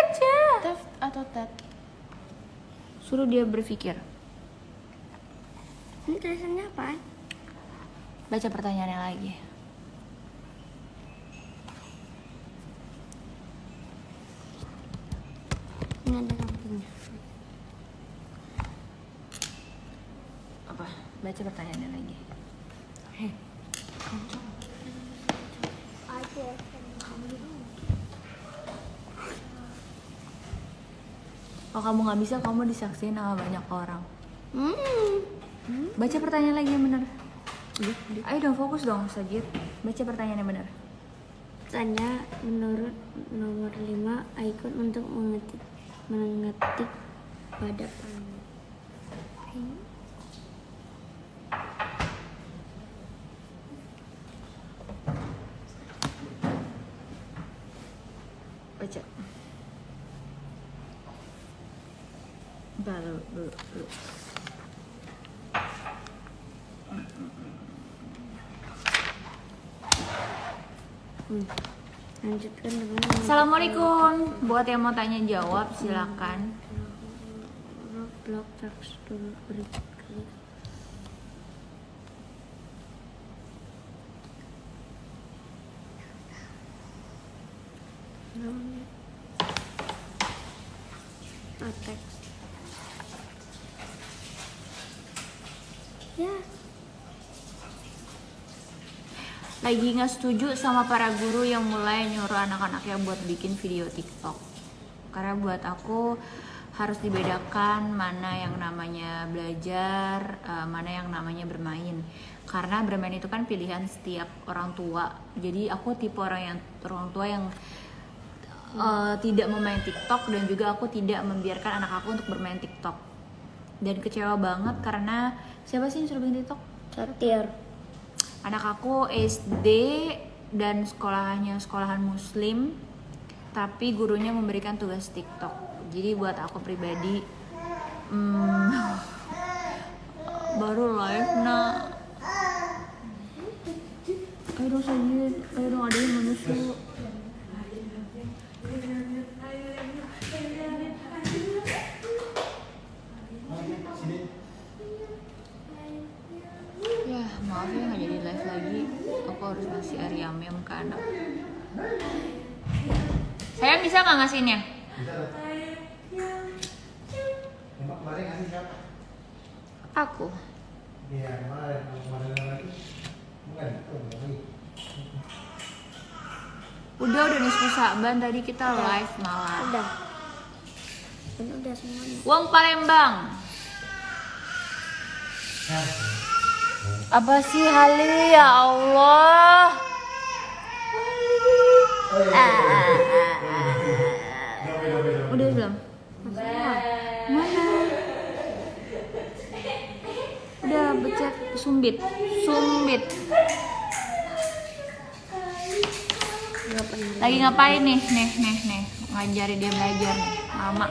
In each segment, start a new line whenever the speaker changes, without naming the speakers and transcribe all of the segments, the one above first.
baca.
Tef atau tet?
Suruh dia berpikir.
Ini tulisannya apa?
Baca pertanyaannya lagi.
Ini ada lampunya.
Apa? Baca pertanyaannya lagi. Kalau kamu nggak bisa, kamu disaksiin sama banyak orang. Baca pertanyaan lagi yang benar. Ayo dong, fokus dong, Sajid. Baca pertanyaan yang benar.
Tanya menurut nomor 5 icon untuk mengetik pada panel.
Baca. Bentar, dulu.
Lanjutkan dengan
Assalamualaikum. Buat yang mau tanya jawab silakan.
blok tekstur berikut. Teks. Ya.
Lagi nggak setuju sama para guru yang mulai nyuruh anak-anaknya buat bikin video TikTok. Karena buat aku harus dibedakan mana yang namanya belajar, mana yang namanya bermain. Karena bermain itu kan pilihan setiap orang tua. Jadi aku tipe orang tua yang tidak memain TikTok, dan juga aku tidak membiarkan anak aku untuk bermain TikTok. Dan kecewa banget karena siapa sih yang suruh bikin TikTok?
Satir.
Anak aku SD dan sekolahan muslim, tapi gurunya memberikan tugas TikTok. Jadi buat aku pribadi, baru live nak. Ayo dong Sajid, ayo dong, ada yang menyusul. Ya maaf ya nggak jadi live lagi. Aku harus ngasih ayam ke anak. Saya bisa nggak ngasihnya?
Kemarin ngasih siapa?
Aku.
Iya, kemarin lagi. Bukan, itu lagi.
Udah nisfu Sa'ban tadi kita live malah.
Udah. Ini udah semuanya.
Uang Palembang. Apa sih Hali, ya Allah? Udah belum? Mana? Udah becek sumbit. Lagi ngapain nih? Nih. Ngajari dia belajar nih, Mama.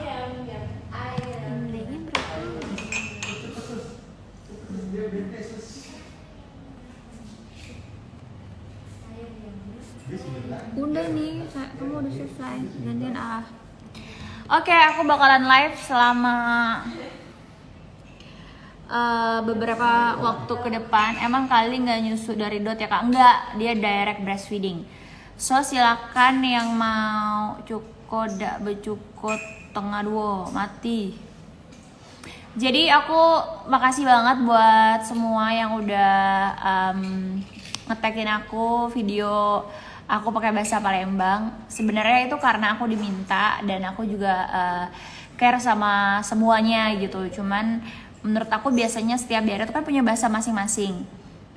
Nilainya berapa?
Udah nih, kamu udah selesai. Gantian ah. Oke, aku bakalan live selama beberapa waktu ke depan. Emang kali nggak nyusu dari dot ya kak? Enggak, dia direct breastfeeding. So silakan yang mau cukot dak becukot tengah dua mati. Jadi aku makasih banget buat semua yang udah nge-tagin aku video aku pakai bahasa Palembang. Sebenarnya itu karena aku diminta dan aku juga care sama semuanya gitu. Cuman menurut aku biasanya setiap daerah itu kan punya bahasa masing-masing.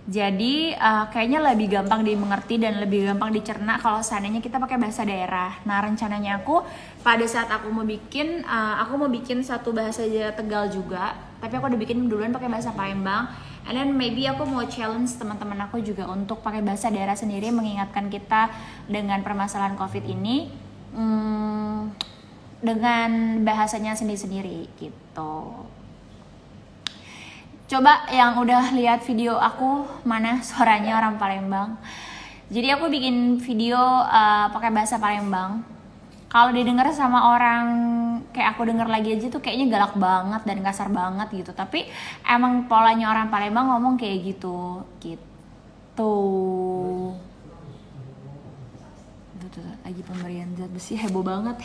Jadi kayaknya lebih gampang dimengerti dan lebih gampang dicerna kalau seandainya kita pakai bahasa daerah. Nah rencananya aku pada saat aku mau bikin satu bahasa Tegal juga, tapi aku udah bikin duluan pakai bahasa Palembang. And then maybe aku mau challenge teman-teman aku juga untuk pakai bahasa daerah sendiri, mengingatkan kita dengan permasalahan COVID ini dengan bahasanya sendiri-sendiri gitu. Coba yang udah lihat video aku, mana suaranya orang Palembang. Jadi aku bikin video pakai bahasa Palembang kalau didengar sama orang kayak aku denger lagi aja tuh kayaknya galak banget dan kasar banget gitu. Tapi emang polanya orang Palembang ngomong kayak gitu. Tuh, lagi pemberian zat besi, heboh banget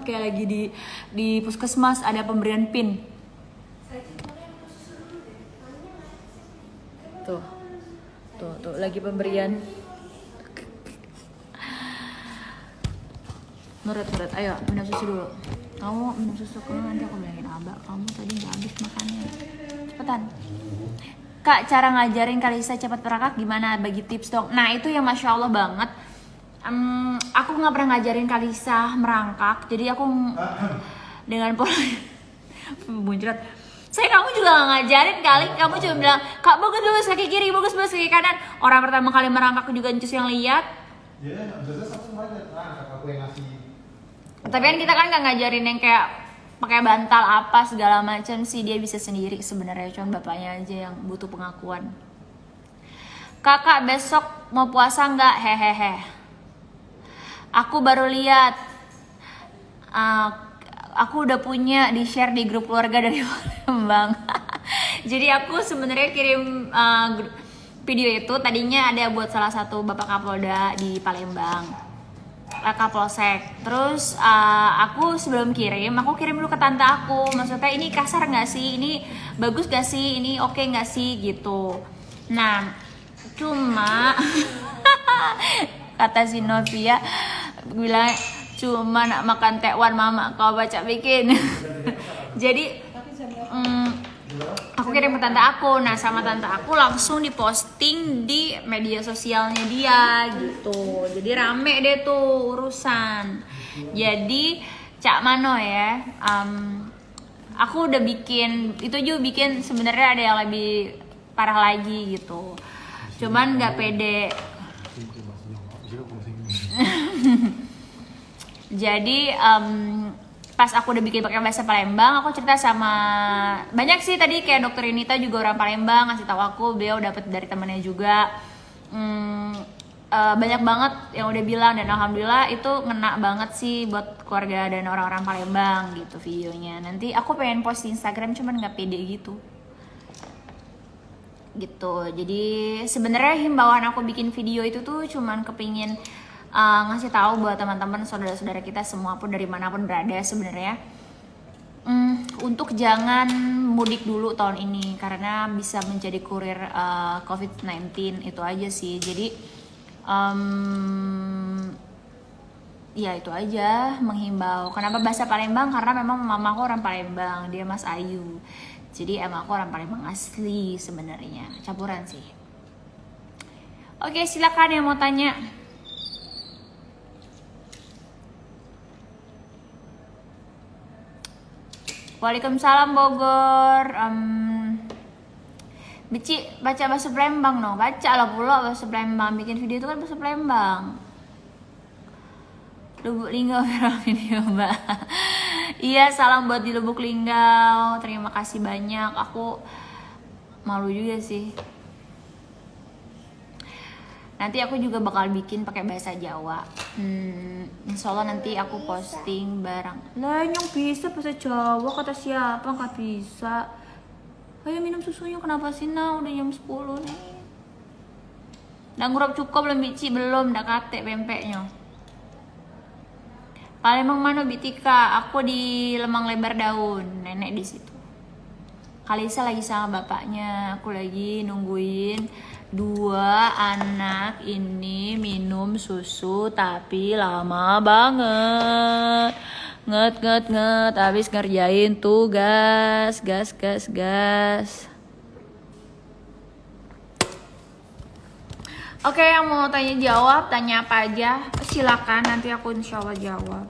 kayak lagi di puskesmas ada pemberian pin. Tuh lagi pemberian. Nurut, ayo minum susu dulu. Kamu minum susu, kamu nanti aku bilangin abah kamu tadi nggak habis makannya. Cepetan. Kak, cara ngajarin Kalisa cepat merangkak gimana? Bagi tips dong. Nah itu yang masya Allah banget. Aku nggak pernah ngajarin Kalisa merangkak, jadi aku dengan pola muncrat. Kamu juga nggak ngajarin kali, kamu cuma bilang kak bagus kaki kiri, bagus kaki kanan. Orang pertama kali merangkak juga Ncus yang lihat.
Ya, biasanya satu semuanya terangkat aku yang ngasih.
Tapi kan kita kan nggak ngajarin yang kayak pakai bantal apa segala macam sih, dia bisa sendiri sebenarnya, cuma bapaknya aja yang butuh pengakuan. Kakak besok mau puasa nggak? Hehehe. Aku baru lihat, aku udah punya di share di grup keluarga dari Palembang. Jadi aku sebenarnya kirim video itu tadinya ada buat salah satu bapak Kapolda di Palembang, Kapolsek. Terus aku sebelum kirim, aku kirim dulu ke tante aku. Maksudnya ini kasar nggak sih? Ini bagus nggak sih? Ini oke nggak sih? Gitu. Nah, cuma kata si Novia bilang cuma nak makan tekwan mama kau baca bikin. Jadi aku kirim ke tante aku. Nah sama tante aku langsung diposting di media sosialnya dia gitu. Jadi rame deh tuh urusan. Jadi Cak Mano ya, aku udah bikin itu juga, bikin sebenarnya ada yang lebih parah lagi gitu. Cuman nggak pede. Jadi pas aku udah bikin pakai bahasa Palembang, aku cerita sama banyak sih tadi, kayak dokter Inita juga orang Palembang ngasih tahu aku, beliau dapat dari temannya juga. Banyak banget yang udah bilang, dan alhamdulillah itu ngena banget sih buat keluarga dan orang-orang Palembang gitu videonya. Nanti aku pengen post di Instagram cuman nggak pede gitu. Jadi sebenarnya himbauan aku bikin video itu tuh cuman kepingin ngasih tahu buat teman-teman saudara-saudara kita semua pun dari manapun berada sebenarnya, untuk jangan mudik dulu tahun ini karena bisa menjadi kurir COVID-19, itu aja sih. Jadi ya itu aja, menghimbau. Kenapa bahasa Palembang? Karena memang mama aku orang Palembang, dia Mas Ayu. Jadi emang aku orang Palembang asli sebenarnya, campuran sih. Oke, silakan yang mau tanya. Waalaikumsalam Bogor. Bici baca bahasa Palembang no, baca lah pula bahasa Palembang. Bikin video itu kan bahasa Palembang. Lubuk Linggau video mbak. Iya, salam buat di Lubuk Linggau. Terima kasih banyak. Aku malu juga sih. Nanti aku juga bakal bikin pakai bahasa Jawa. Insya Allah nanti aku posting barang. Lah nyong bisa bahasa Jawa, kata siapa nggak bisa? Ayo minum susunya, kenapa sih nah? Udah jam 10 nih. Udah ngurap cukup belum bici? Belum, udah kate pempeknya. Palembang mana Bitika? Aku di Lemang Lebar Daun, nenek di situ. Kalisa lagi sama bapaknya, aku lagi nungguin dua anak ini minum susu tapi lama banget. Nget habis ngerjain tugas. Gas. Oke, yang mau tanya jawab, tanya apa aja silakan, nanti aku insya Allah jawab.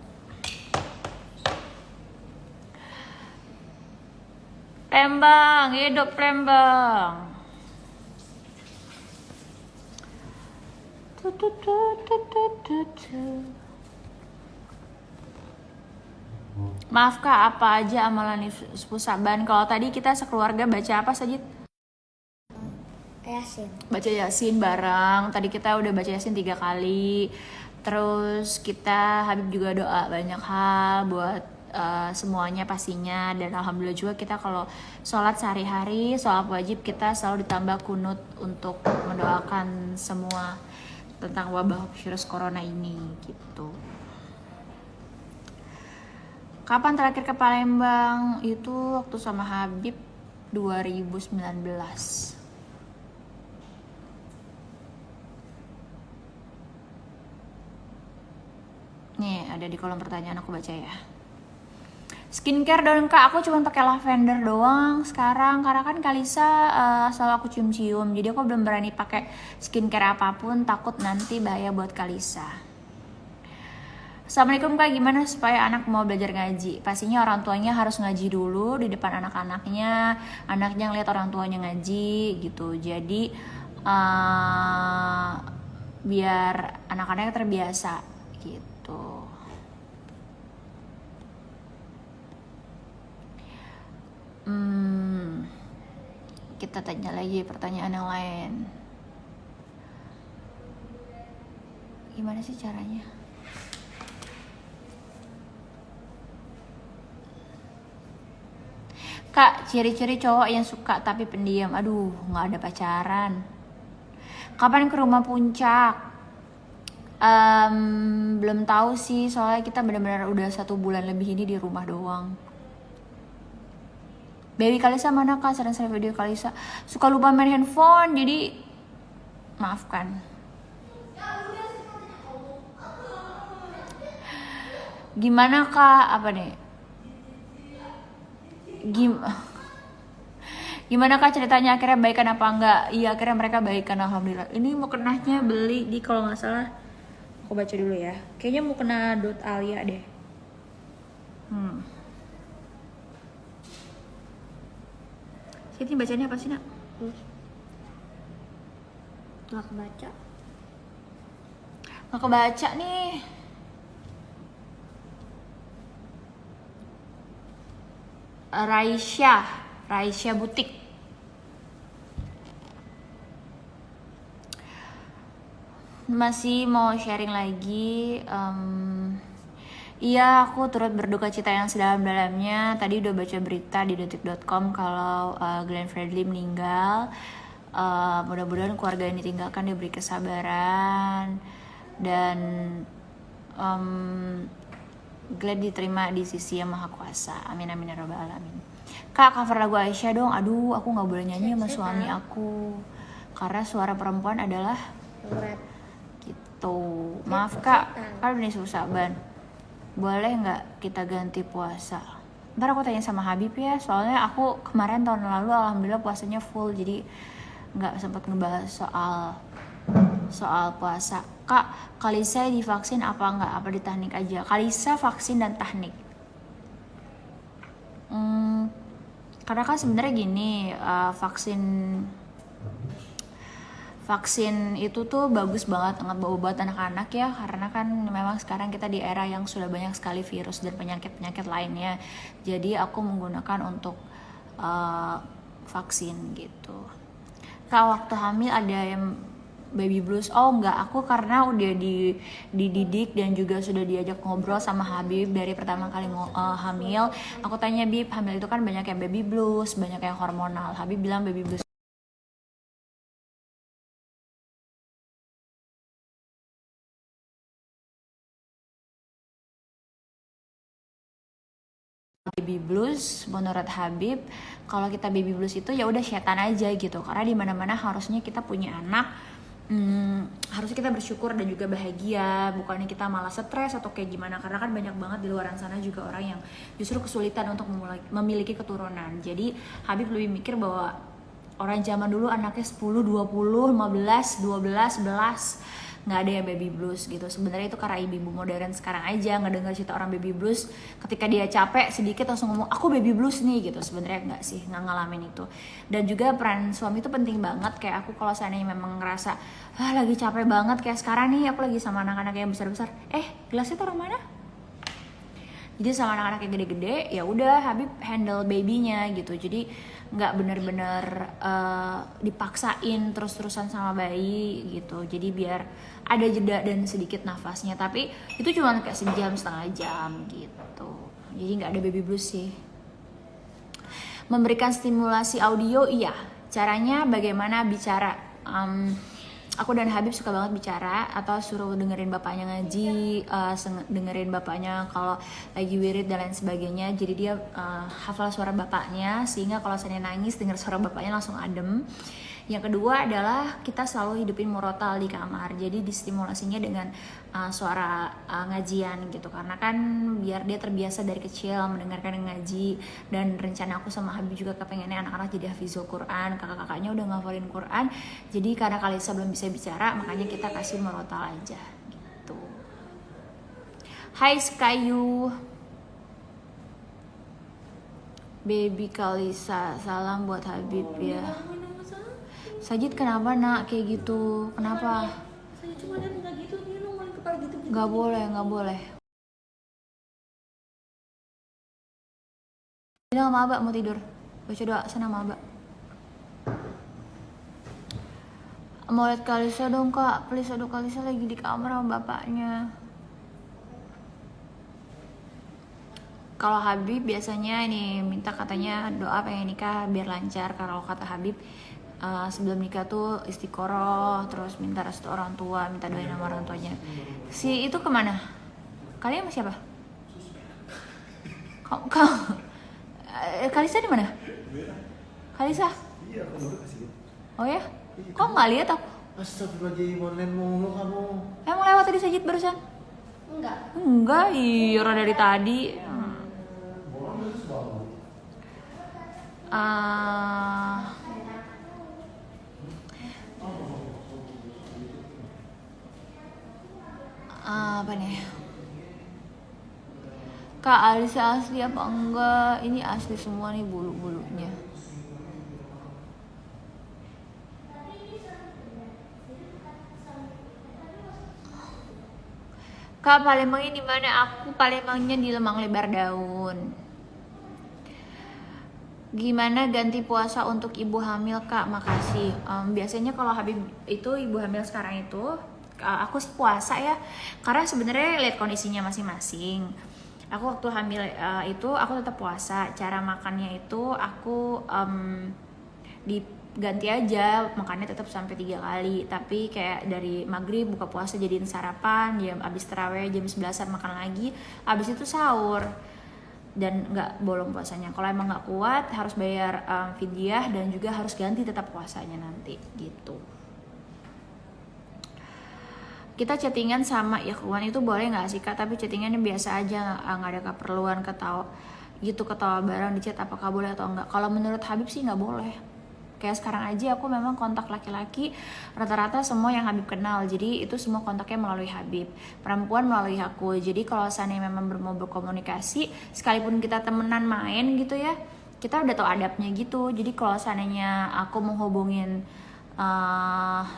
Palembang, hidup Palembang. Maaf kak, apa aja amalan Nisfu Saban? Kalau tadi kita sekeluarga baca apa saja?
Yasin.
Baca Yasin bareng. Tadi kita udah baca Yasin 3 kali. Terus Habib juga doa banyak hal buat semuanya pastinya, dan alhamdulillah juga kita kalau sholat sehari-hari, sholat wajib kita selalu ditambah kunut untuk mendoakan semua tentang wabah virus corona ini gitu. Kapan terakhir ke Palembang? Itu waktu sama Habib 2019. Nih ada di kolom pertanyaan, aku baca ya. Skincare dong kak, aku cuma pakai lavender doang sekarang karena kan Kalisa selalu aku cium-cium, jadi aku belum berani pakai skincare apapun, takut nanti bahaya buat Kalisa. Assalamualaikum kak, gimana supaya anak mau belajar ngaji? Pastinya orang tuanya harus ngaji dulu di depan anak-anaknya, anaknya ngeliat orang tuanya ngaji gitu. Jadi biar anak-anaknya terbiasa gitu. Kita tanya lagi pertanyaan yang lain. Gimana sih caranya? Kak, ciri-ciri cowok yang suka tapi pendiam. Aduh, nggak ada pacaran. Kapan ke rumah puncak? Belum tahu sih, soalnya kita benar-benar udah 1 bulan lebih ini di rumah doang. Baby Kalisa mana kak? Sering-sering video Kalisa. Suka lupa main handphone, jadi maafkan. Gimana kak? Apa nih? Gimana kak ceritanya, akhirnya baikan apa enggak? Iya, akhirnya mereka baikan, alhamdulillah. Ini mau kenanya beli di, kalau nggak salah, aku baca dulu ya. Kayaknya mau kena .alia deh. Ini bacanya apa sih nak?
Nggak kebaca.
Nggak kebaca nih. Raisya Butik. Masih mau sharing lagi. Iya, aku turut berduka cita yang sedalam-dalamnya. Tadi udah baca berita di detik.com kalau Glenn Fredly meninggal. Mudah-mudahan keluarga yang ditinggalkan diberi kesabaran dan Glenn diterima di sisi yang maha kuasa. Amin amin ya rabbal alamin. Kak, cover lagu Aisyah dong. Aduh, aku nggak boleh nyanyi sama suami aku karena suara perempuan adalah
Berat.
gitu. Maaf kak, kan ini susah ban. Boleh nggak kita ganti puasa? Ntar aku tanya sama Habib ya, soalnya aku kemarin tahun lalu alhamdulillah puasanya full, jadi nggak sempat ngebahas soal puasa. Kak, Kalisa divaksin apa nggak? Apa di teknik aja? Kalisa vaksin dan teknik. Karena kan sebenarnya gini, vaksin itu tuh bagus banget buat anak-anak ya, karena kan memang sekarang kita di era yang sudah banyak sekali virus dan penyakit-penyakit lainnya. Jadi aku menggunakan untuk vaksin gitu. Kak, waktu hamil ada yang baby blues? Oh enggak, aku karena udah dididik dan juga sudah diajak ngobrol sama Habib dari pertama kali hamil. Aku tanya, Bib, hamil itu kan banyak yang baby blues, banyak yang hormonal. Habib bilang baby blues menurut Habib, kalau kita baby blues itu ya udah setan aja gitu, karena di mana-mana harusnya kita punya anak, harusnya kita bersyukur dan juga bahagia, bukannya kita malah stres atau kayak gimana, karena kan banyak banget di luar sana juga orang yang justru kesulitan untuk memiliki keturunan. Jadi Habib lebih mikir bahwa orang zaman dulu anaknya 10, 20, 15, 12, 11 nggak ada yang baby blues gitu. Sebenarnya itu karena ibu-ibu modern sekarang aja nggak dengar cerita orang baby blues, ketika dia capek sedikit langsung ngomong aku baby blues nih gitu. Sebenarnya nggak sih, nggak ngalamin itu. Dan juga peran suami itu penting banget. Kayak aku kalau seandainya memang ngerasa lagi capek banget, kayak sekarang nih aku lagi sama anak-anak yang besar-besar, gelasnya taruh mana? Jadi sama anak-anak yang gede-gede, ya udah Habib handle babynya gitu. Jadi nggak bener-bener dipaksain terus-terusan sama bayi gitu. Jadi biar ada jeda dan sedikit nafasnya, tapi itu cuma kayak sejam setengah jam gitu. Jadi nggak ada baby blues sih. Memberikan stimulasi audio, iya. Caranya bagaimana bicara? Aku dan Habib suka banget bicara, atau suruh dengerin bapaknya ngaji, dengerin bapaknya kalau lagi wirid dan lain sebagainya. Jadi dia hafal suara bapaknya, sehingga kalau saya nangis dengar suara bapaknya langsung adem. Yang kedua adalah kita selalu hidupin murotal di kamar, jadi distimulasinya dengan suara ngajian gitu, karena kan biar dia terbiasa dari kecil mendengarkan ngaji. Dan rencana aku sama Habib juga kepengennya anak-anak jadi hafizul Quran, kakak-kakaknya udah ngafalin Quran. Jadi karena Kalisa belum bisa bicara, makanya kita kasih murotal aja gitu. Hai Skayu, baby Kalisa, salam buat Habib ya. Sajid kenapa nak kayak gitu? Kenapa?
Saya cuma lihat nggak gitu, dia nongolin kepala gitu.
Gak boleh, gak boleh. Bilang sama Abak mau tidur. Baca doa sana sama Abak. Mau lihat Kalisa dong kak, please. Aduh Kalisa lagi di kamar sama bapaknya. Kalau Habib biasanya ini minta katanya doa pengen nikah biar lancar. Kalau kata Habib sebelum nikah tuh istiqoroh, terus minta restu orang tua, minta doain sama orang tuanya. Si itu kemana? Kalian sama siapa? Kau Kalisa di mana? Kalisa?
Iya, aku baru kasih gitu.
Oh ya? Kok nggak lihat aku?
Astagfirullahaladzim, online mulu kamu.
Emang lewat tadi Sajid barusan?
Enggak.
Enggak, iya orang dari tadi. Apa nih? Kak, Alisa asli apa enggak? Ini asli semua nih bulu-bulunya. Kak, Palembangnya di mana? Aku Palembangnya di Lemang Lebar Daun. Gimana ganti puasa untuk ibu hamil kak? Makasih. Biasanya kalau Habib itu ibu hamil sekarang itu aku sih puasa ya, karena sebenarnya lihat kondisinya masing-masing. Aku waktu hamil itu aku tetap puasa. Cara makannya itu aku diganti aja, makannya tetap sampai 3 kali. Tapi kayak dari maghrib buka puasa jadiin sarapan, jam abis terawih jam 11-an makan lagi, abis itu sahur. Dan nggak bolong puasanya. Kalau emang nggak kuat harus bayar fidyah, dan juga harus ganti tetap puasanya nanti gitu. Kita chattingan sama ikhwan itu boleh nggak sih kak? Tapi chattingannya biasa aja, nggak ada keperluan ketawa bareng di chat, apakah boleh atau enggak? Kalau menurut Habib sih nggak boleh. Kayak sekarang aja aku memang kontak laki-laki rata-rata semua yang Habib kenal, jadi itu semua kontaknya melalui Habib. Perempuan melalui aku. Jadi kalau seandainya memang mau berkomunikasi, sekalipun kita temenan main gitu ya, kita udah tahu adabnya gitu. Jadi kalau seandainya aku mau hubungin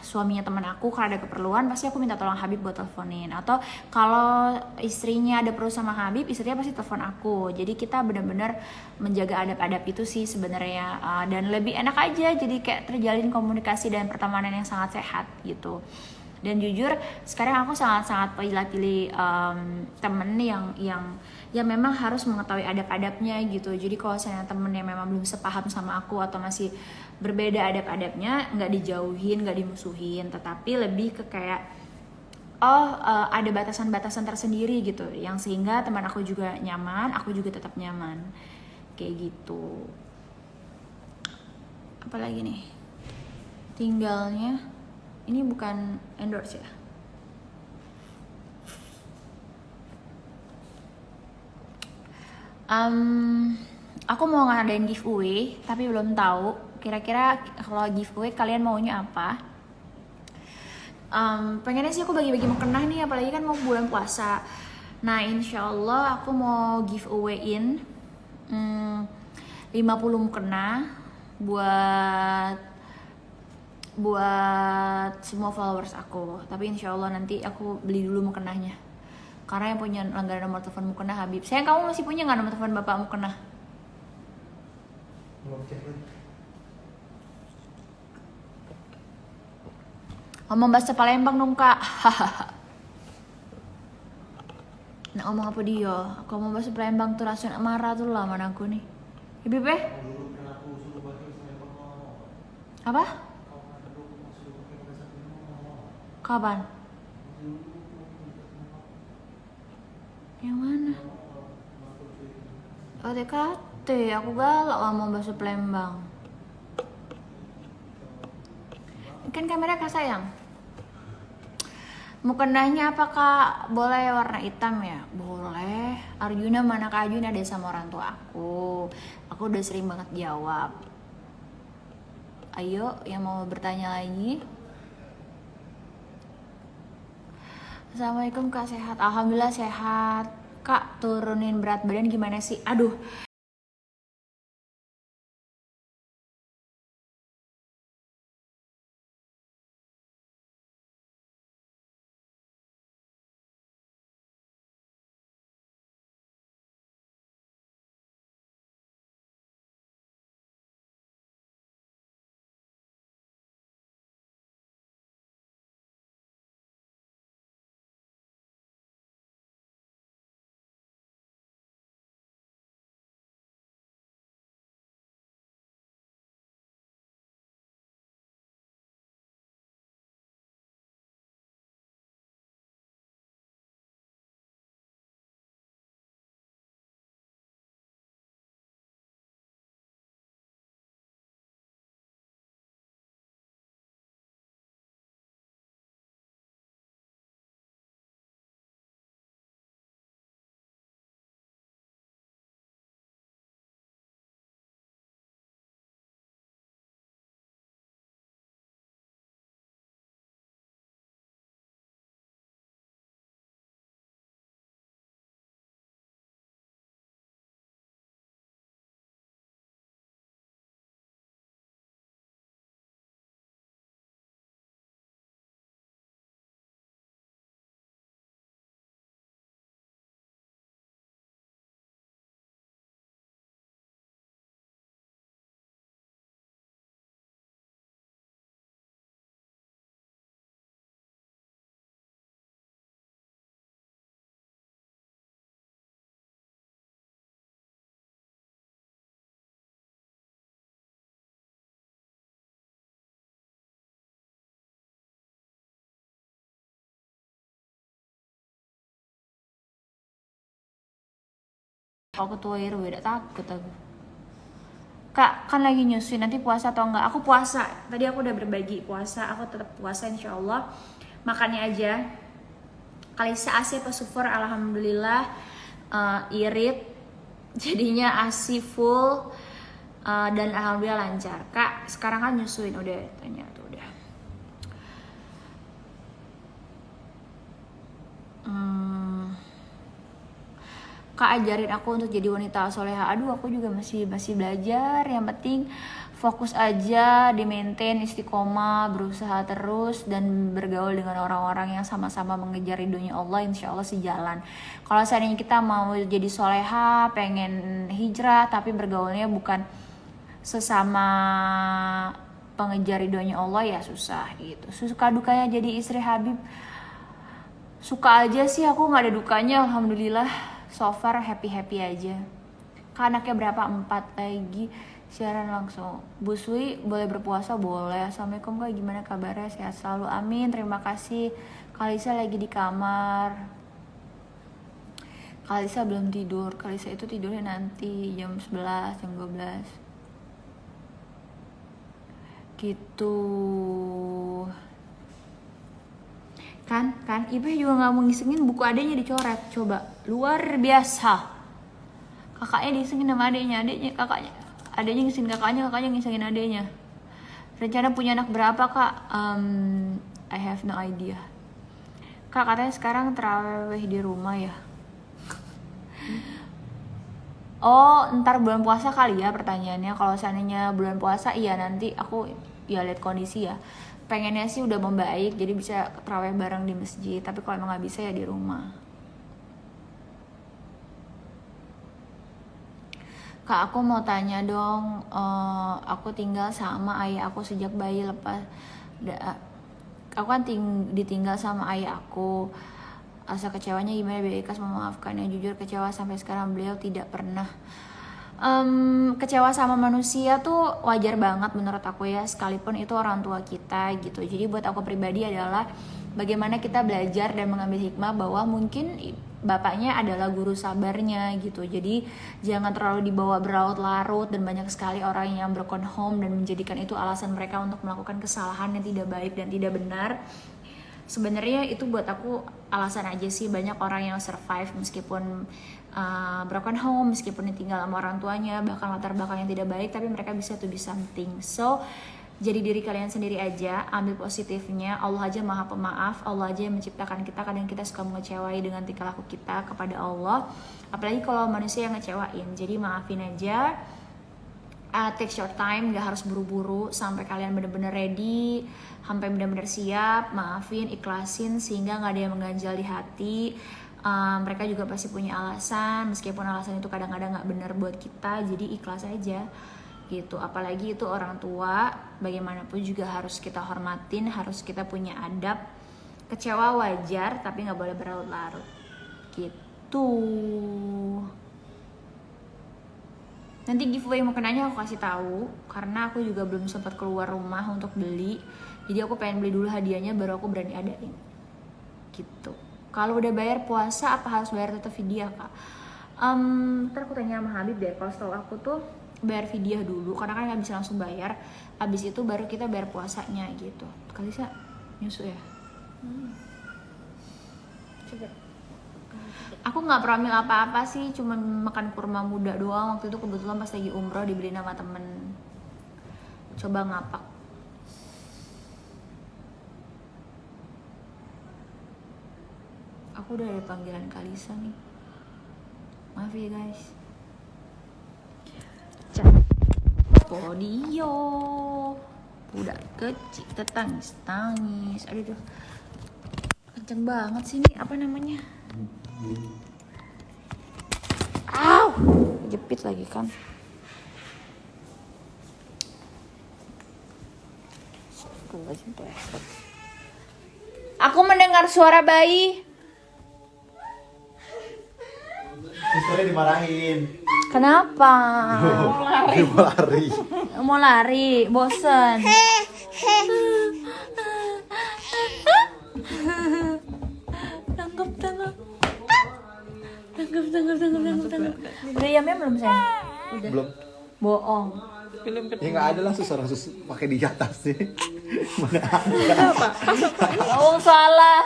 suaminya teman aku karena ada keperluan, pasti aku minta tolong Habib buat teleponin. Atau kalau istrinya ada perlu sama Habib, istrinya pasti telepon aku. Jadi kita benar-benar menjaga adab-adab itu sih sebenarnya, dan lebih enak aja. Jadi kayak terjalin komunikasi dan pertemanan yang sangat sehat gitu. Dan jujur sekarang aku sangat-sangat pilih temen yang memang harus mengetahui adab-adabnya gitu. Jadi kalau saya temen yang memang belum sepaham sama aku atau masih berbeda adab-adabnya, nggak dijauhin, nggak dimusuhin, tetapi lebih ke kayak ada batasan-batasan tersendiri gitu, yang sehingga teman aku juga nyaman, aku juga tetap nyaman kayak gitu. Apalagi nih, tinggalnya ini bukan endorse ya. Aku mau ngadain giveaway tapi belum tahu kira-kira kalau giveaway kalian maunya apa. Pengennya sih aku bagi-bagi mukena nih, apalagi kan mau bulan puasa. Nah insyaallah aku mau giveaway-in 50 mukena buat semua followers aku. Tapi insyaallah nanti aku beli dulu mukenanya, karena yang punya langganan nomor telepon mukena Habib. Sayang, kamu masih punya nggak nomor telepon bapak mukena?
Belum cek lagi.
Ngomong bahasa Palembang dong kak. Nak ngomong apa dia? Aku ngomong bahasa Palembang tuh langsung marah tuh lah mana aku nih. Ibu be? Apa? Kapan? Yang mana? Oh TKT, aku galak ngomong bahasa Palembang. Kan kamera kak sayang. Mukenahnya apakah boleh warna hitam ya? Boleh. Arjuna mana kak Arjuna ada sama orang tua aku. Aku udah sering banget jawab. Ayo yang mau bertanya lagi. Assalamualaikum kak, sehat? Alhamdulillah sehat. Kak turunin berat badan gimana sih? Aduh. Kalau ketua RW udah takut aku. Kak, kan lagi nyusuin, nanti puasa atau enggak? Aku puasa, tadi aku udah berbagi puasa, aku tetap puasa insya Allah. Makannya aja. Kalisa ASI apa super, alhamdulillah irit, jadinya ASI full dan alhamdulillah lancar. Kak, sekarang kan nyusuin, udah tanya tuh udah. Kak ajarin aku untuk jadi wanita soleha. Aduh aku juga masih belajar. Yang penting fokus aja, di maintain istiqomah, berusaha terus dan bergaul dengan orang-orang yang sama-sama mengejar ridhonya Allah. Insya Allah sejalan. Kalau seandainya kita mau jadi soleha, pengen hijrah tapi bergaulnya bukan sesama pengejar ridhonya Allah, ya susah gitu. Suka dukanya jadi istri Habib, suka aja sih, aku nggak ada dukanya alhamdulillah. So far happy aja. Kak anaknya berapa? 4 lagi. Siaran langsung. Bu Sui boleh berpuasa? Boleh. Assalamualaikum kak, gimana kabarnya? Sehat selalu, amin. Terima kasih. Kalisa lagi di kamar. Kalisa belum tidur. Kalisa itu tidurnya nanti jam 11, jam 12 gitu. Kan Ibu juga nggak mau ngisengin buku adanya dicoret, coba luar biasa. Kakaknya disengin sama adanya adanya ngisengin kakaknya ngisengin adanya. Rencana punya anak berapa kak? I have no idea. Kak katanya sekarang terawih di rumah ya. Oh ntar bulan puasa kali ya pertanyaannya. Kalau seandainya bulan puasa iya nanti aku ya lihat kondisi ya. Pengennya sih udah membaik jadi bisa terawih bareng di masjid, tapi kalau emang nggak bisa ya di rumah. Kak aku mau tanya dong, aku tinggal sama ayah aku sejak bayi lepas aku kan ditinggal sama ayah aku. Rasa kecewanya gimana, Beliau ikhlas memaafkan. Yang jujur kecewa sampai sekarang beliau tidak pernah. Kecewa sama manusia tuh wajar banget menurut aku ya, sekalipun itu orang tua kita gitu. Jadi buat aku pribadi adalah bagaimana kita belajar dan mengambil hikmah bahwa mungkin bapaknya adalah guru sabarnya gitu. Jadi jangan terlalu dibawa berlarut-larut, dan banyak sekali orang yang broken home dan menjadikan itu alasan mereka untuk melakukan kesalahan yang tidak baik dan tidak benar. Sebenarnya itu buat aku alasan aja sih. Banyak orang yang survive meskipun broken home, meskipun ditinggal sama orang tuanya, bahkan latar belakang yang tidak baik, tapi mereka bisa to be something. So jadi diri kalian sendiri aja, ambil positifnya. Allah aja maha pemaaf, Allah aja yang menciptakan kita. Kadang kita suka mengecewai dengan tingkah laku kita kepada Allah, apalagi kalau manusia yang ngecewain. Jadi maafin aja, take your time, gak harus buru-buru, sampai kalian bener-bener ready, sampai bener-bener siap. Maafin, ikhlasin, sehingga gak ada yang mengganjal di hati. Mereka juga pasti punya alasan, meskipun alasan itu kadang-kadang gak bener buat kita. Jadi ikhlas aja gitu. Apalagi itu orang tua, bagaimanapun juga harus kita hormatin, harus kita punya adab. Kecewa wajar, tapi gak boleh berlarut-larut gitu. Nanti giveaway mukenanya aku kasih tahu, karena aku juga belum sempat keluar rumah untuk beli. Jadi aku pengen beli dulu hadiahnya, baru aku berani adain gitu. Kalau udah bayar puasa, apa harus bayar tetap fidyah, Kak? Ntar aku tanya sama Habib deh. Kalau setahu aku tuh bayar fidyah dulu, karena kan nggak bisa langsung bayar. Abis itu baru kita bayar puasanya gitu. Kali bisa nyusu ya? Aku nggak pernah ambil apa-apa sih, cuma makan kurma muda doang. Waktu itu kebetulan pas lagi umroh dibeliin sama temen. Coba ngapak. Aku udah ada panggilan Kalisa nih. Maaf ya guys. Podio, budak kecil tetangis. Aduh, kenceng banget sih ini, apa namanya? Aw, jepit lagi kan. Aku mendengar suara bayi.
Susternya dimarahin.
Kenapa?
Dia mau lari.
Mau lari, bosen. Tangkap. Udah yam-yam belum, sayang? Udah.
Belum.
Bohong.
Ya nggak ada lah orang sus pakai di atas sih. Mana ada?
Oh, salah.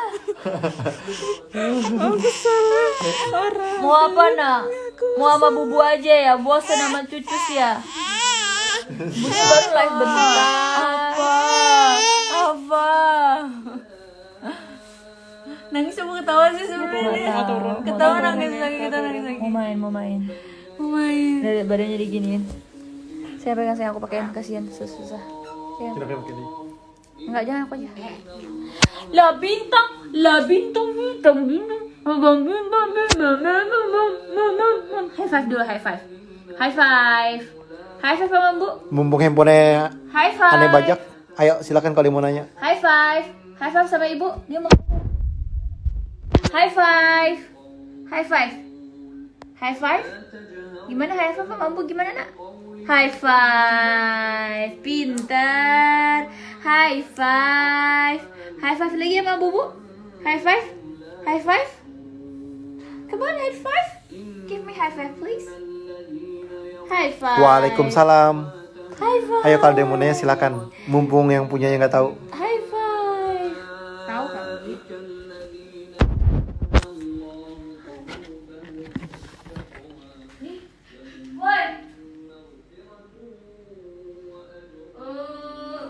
Mau apa, nak? Mau sama bubu aja ya? Bosan sama cucus ya? Bubu baru live bentar. Apa? Nangis apa ketawa sih sebenarnya? Ketawa nangis lagi. Mau main. Dari badannya diginiin. Saya pegang, saya aku pakein, kasihan susah. Ya.
Kita pakai ini.
Enggak, jangan aku aja. La bintang. High five dulu, high five. High five sama Bu.
Mumpung handphonenya
High five.
aneh bajak. Ayo silakan kalau mau nanya.
High five. High five sama Ibu. Dia mau. High five. Gimana high five sama Bu? Gimana, nak? High five. Pintar. High five lagi sama Bubu. High five. Come on, high five. Give me high five, please. High five.
Waalaikumsalam.
High five.
Ayo kalau ada yang mau nanya silakan. Mumpung yang punyanya nggak tahu.
High five. Tahu kan?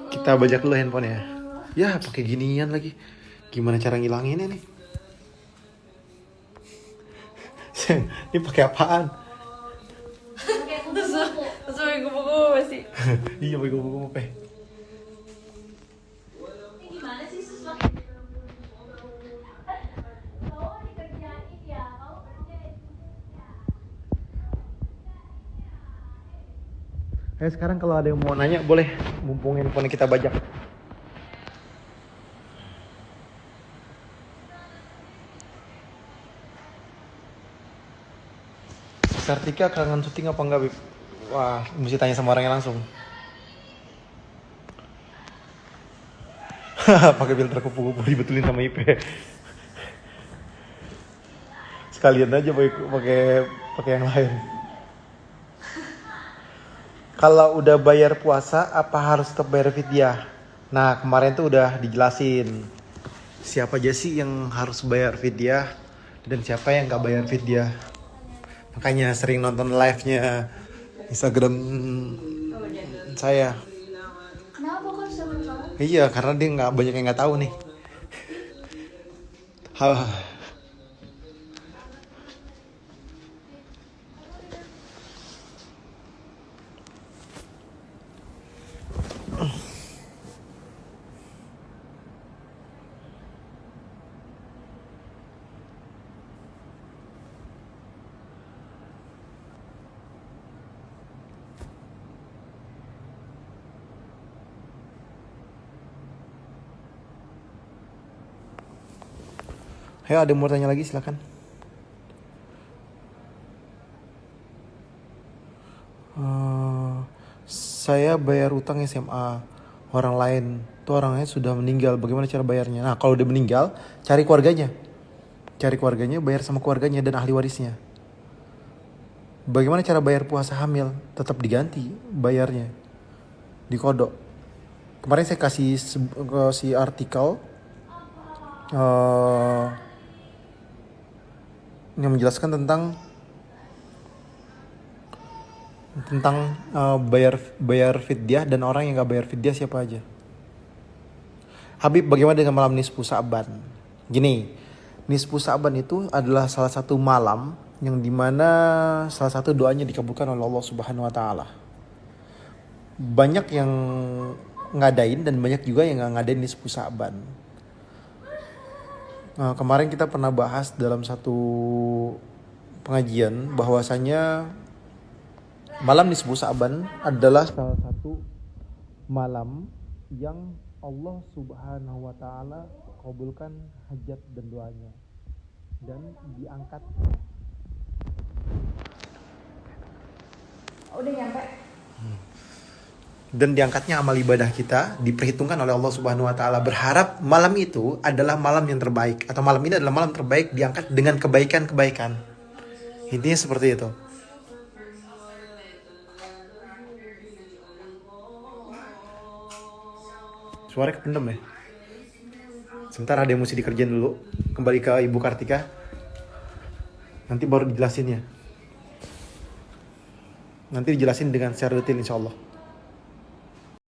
Kita bajak dulu handphonenya. Ya pakai ginian lagi. Gimana cara ngilanginnya nih? Ini pakai apaan?
Pakai kupu-kupu pasti.
Iya pakai kupu-kupu pe.
Ini gimana sih susah? Kau dikerjain ya, kau kerjain.
Sekarang kalau ada yang mau nanya boleh, mumpung handphone kita bajak. Kartika kangen syuting apa enggak, Bib? Wah, mesti tanya sama orangnya langsung. Pakai filter kupu-kupu dibetulin sama Ipe. Sekalian aja pakai yang lain. Kalau udah bayar puasa apa harus tetap bayar fidyah? Nah, kemarin tuh udah dijelasin siapa aja sih yang harus bayar fidyah dan siapa yang nggak bayar fidyah. Makanya sering nonton live-nya Instagram saya.
Kenapa kok sama kamu?
Iya, karena dia nggak banyak yang nggak tahu nih. Ayo, ada yang mau tanya lagi, silakan. Saya bayar utang SMA orang lain, tuh orangnya sudah meninggal. Bagaimana cara bayarnya? Nah, kalau udah meninggal, cari keluarganya, bayar sama keluarganya dan ahli warisnya. Bagaimana cara bayar puasa hamil? Tetap diganti bayarnya, dikodok. Kemarin saya kasih artikel yang menjelaskan tentang bayar fidyah dan orang yang gak bayar fidyah siapa aja. Habib, bagaimana dengan malam nisfu Sa'ban? Gini, nisfu Sa'ban itu adalah salah satu malam yang dimana salah satu doanya dikabulkan oleh Allah Subhanahu Wa Taala. Banyak yang ngadain dan banyak juga yang gak ngadain nisfu Sa'ban. Nah, kemarin kita pernah bahas dalam satu pengajian bahwasanya malam nisfu Sa'ban adalah salah satu malam yang Allah Subhanahu Wa Taala kabulkan hajat dan doanya dan diangkat.
Udah nyampe.
Dan diangkatnya amal ibadah kita diperhitungkan oleh Allah Subhanahu Wa Taala. Berharap malam itu adalah malam yang terbaik atau malam ini adalah malam terbaik, diangkat dengan kebaikan-kebaikan. Intinya seperti itu. Suara kependem ya. Sebentar, ada yang mesti dikerjain dulu. Kembali ke Ibu Kartika. Nanti baru dijelasinnya. Nanti dijelasin dengan secara detail insya Allah.